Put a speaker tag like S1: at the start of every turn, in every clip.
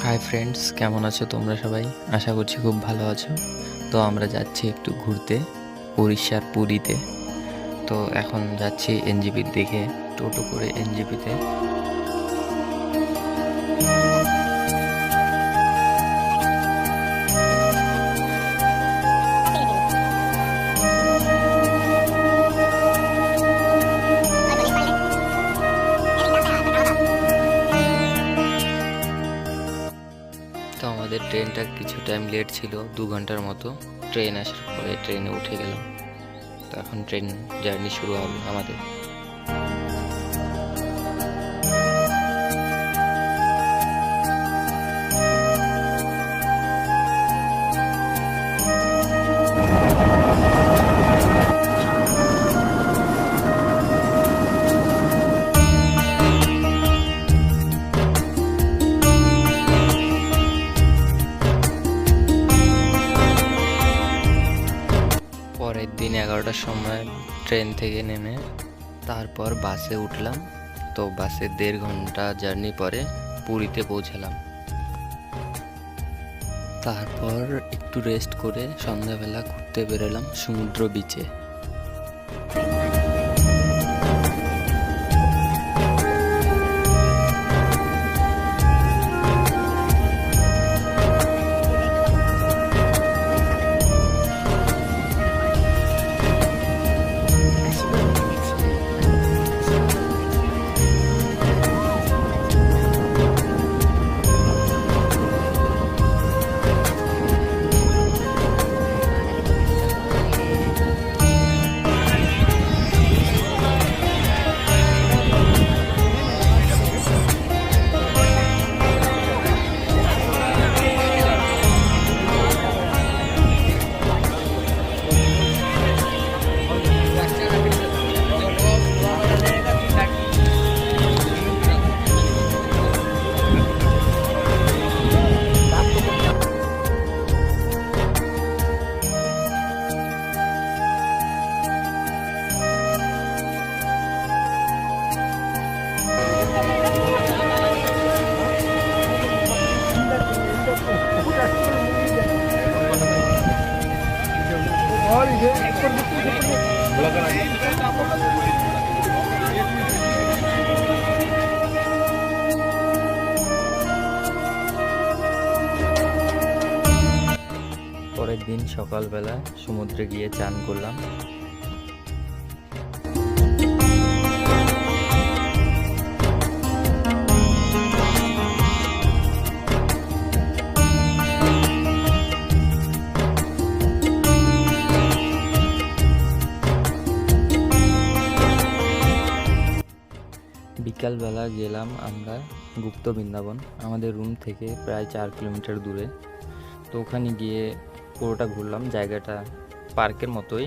S1: Hi friends, কেমন আছো তোমরা সবাই? আশা করছি খুব ভালো আছো। তো আমরা যাচ্ছি একটু ঘুরতে উড়িষ্যার পুরীতে। তো এখন যাচ্ছি এনজেপির দিকে, টোটো করে এনজেপিতে। তো আমাদের ট্রেনটা কিছু টাইম লেট ছিল, 2 ঘন্টার মতো। ট্রেন আসার পরে ট্রেনে উঠে গেলাম। তো এখন ট্রেন জার্নি শুরু হবে আমাদের। পরের দিন 11টার সময় ট্রেন থেকে নেমে তারপর বাসে উঠলাম। তো বাসে 1.5 ঘন্টা জার্নি পরে পুরীতে পৌঁছালাম। তারপর একটু রেস্ট করে সন্ধ্যাবেলা ঘুরতে বেরোলাম সমুদ্র বিচে। পরের দিন সকালবেলা সমুদ্রে গিয়ে চান করলাম। বিকালবেলা গেলাম আমরা গুপ্ত বৃন্দাবন, আমাদের রুম থেকে প্রায় 4 কিলোমিটার দূরে। তো ওখানে গিয়ে পুরোটা ঘুরলাম। জায়গাটা পার্কের মতোই,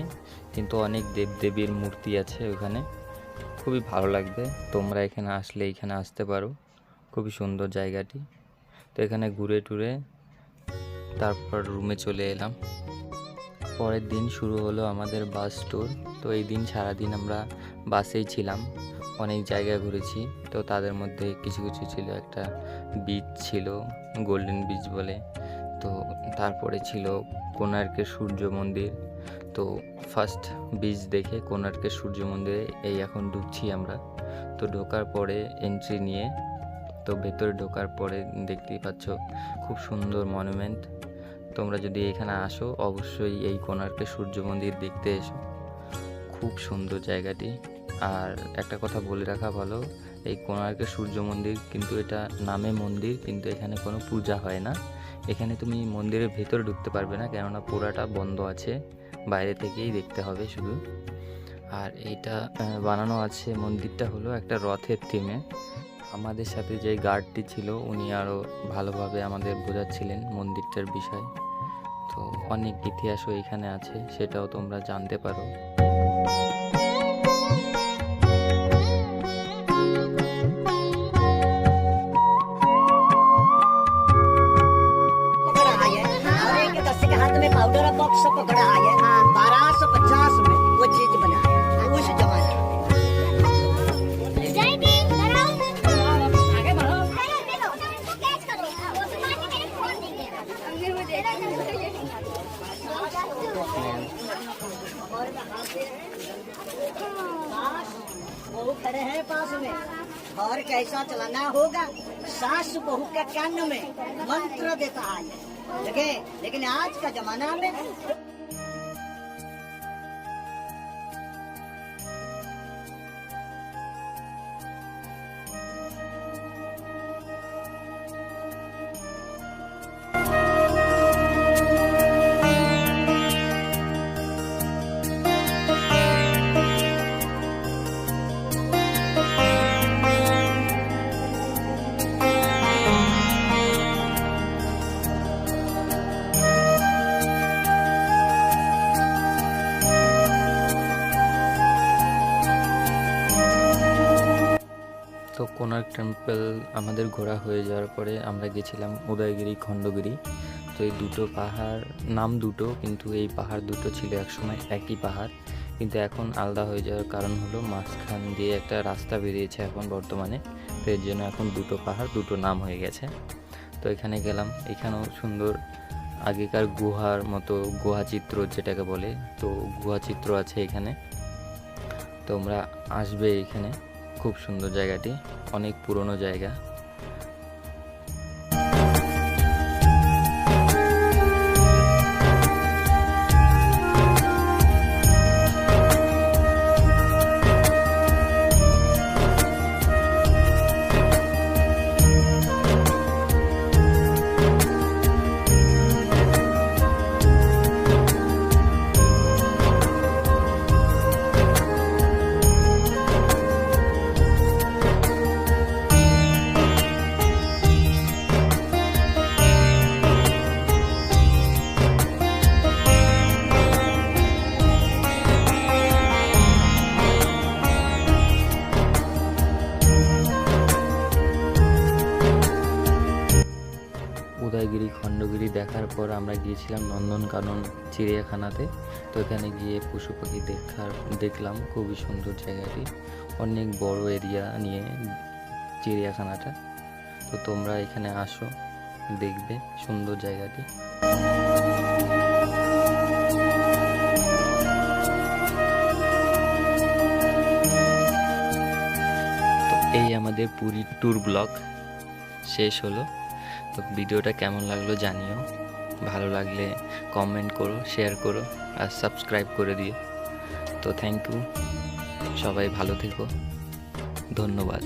S1: কিন্তু অনেক দেবদেবীর মূর্তি আছে ওখানে। খুবই ভালো লাগবে, তোমরা এখানে আসলে এখানে আসতে পারো। খুবই সুন্দর জায়গাটি। তো এখানে ঘুরে টুরে তারপর রুমে চলে এলাম। পরের দিন শুরু হলো আমাদের বাস ট্যুর। তো এই দিন সারাদিন আমরা বাসেই ছিলাম, অনেক জায়গা ঘুরেছি। তো তাদের মধ্যে কিছু কিছু ছিল, একটা বিচ ছিল গোল্ডেন বিচ বলে। তো তারপরে ছিল কোণার্কের সূর্য মন্দির। তো ফার্স্ট বিচ দেখে কোণার্কের সূর্য মন্দিরে এই এখন ঢুকছি আমরা। তো ঢোকার পরে এন্ট্রি নিয়ে তো ভেতরে ঢোকার পরে দেখতেই পাচ্ছ খুব সুন্দর মনুমেন্ট। তোমরা যদি এখানে আসো অবশ্যই এই কোণার্কের সূর্য মন্দির দেখতে এসো, খুব সুন্দর জায়গাটি। আর একটা কথা বলে রাখা ভালো, এই কোণার্কের সূর্য মন্দির কিন্তু এটা নামে মন্দির, কিন্তু এখানে কোনো পূজা হয় না। এখানে তুমি মন্দিরের ভেতরে ঢুকতে পারবে না, কেননা পুরাটা বন্ধ আছে, বাইরে থেকেই দেখতে হবে শুধু। আর এইটা বানানো আছে, মন্দিরটা হলো একটা রথের থিমে। আমাদের সাথে যে গার্ডটি ছিল উনি আরও ভালোভাবে আমাদের বোঝাচ্ছিলেন মন্দিরটার বিষয়। তো অনেক ইতিহাসও এখানে আছে, সেটাও তোমরা জানতে পারো।
S2: पाउडर बॉक्स पकड़ा है 1250 में वो चीज बनाया उस जमाने सास बहू खड़े हैं पास में, घर कैसा चलाना होगा सास बहू के कान में मंत्र देता है। लेकिन आज का जमाना में
S1: তো কোনার্ক টেম্পল আমাদের ঘোরা হয়ে যাওয়ার পরে আমরা গেছিলাম উদয়গিরি, খণ্ডগিরি। তো এই দুটো পাহাড় নাম দুটো, কিন্তু এই পাহাড় দুটো ছিল একসময় একই পাহাড়, কিন্তু এখন আলাদা হয়ে যাওয়ার কারণ হলো মাঝখান দিয়ে একটা রাস্তা বেরিয়েছে এখন বর্তমানে, তো এর জন্য এখন দুটো পাহাড় দুটো নাম হয়ে গেছে। তো এখানে গেলাম, এখানেও সুন্দর আগেকার গুহার মতো গুহাচিত্র যেটাকে বলে, তো গুহাচিত্র আছে এখানে। তোমরা আসবে এখানে, খুব সুন্দর জায়গাটি, অনেক পুরনো জায়গা। উদয়গিরি, খণ্ডগিরি দেখার পর আমরা গিয়েছিলাম নন্দনকানন চিড়িয়াখানাতে। তো এখানে গিয়ে পশু পাখি দেখলাম, খুবই সুন্দর জায়গাটি, অনেক বড় এরিয়া নিয়ে চিড়িয়াখানাটা। তো তোমরা এখানে আসো, দেখবে সুন্দর জায়গাটি। তো এই আমাদের পুরী ট্যুর ব্লগ শেষ হলো। তো ভিডিওটা কেমন লাগলো জানিও, ভালো লাগলে কমেন্ট করো, শেয়ার করো আর সাবস্ক্রাইব করে দিও। তো থ্যাংক ইউ, সবাই ভালো থেকো, ধন্যবাদ।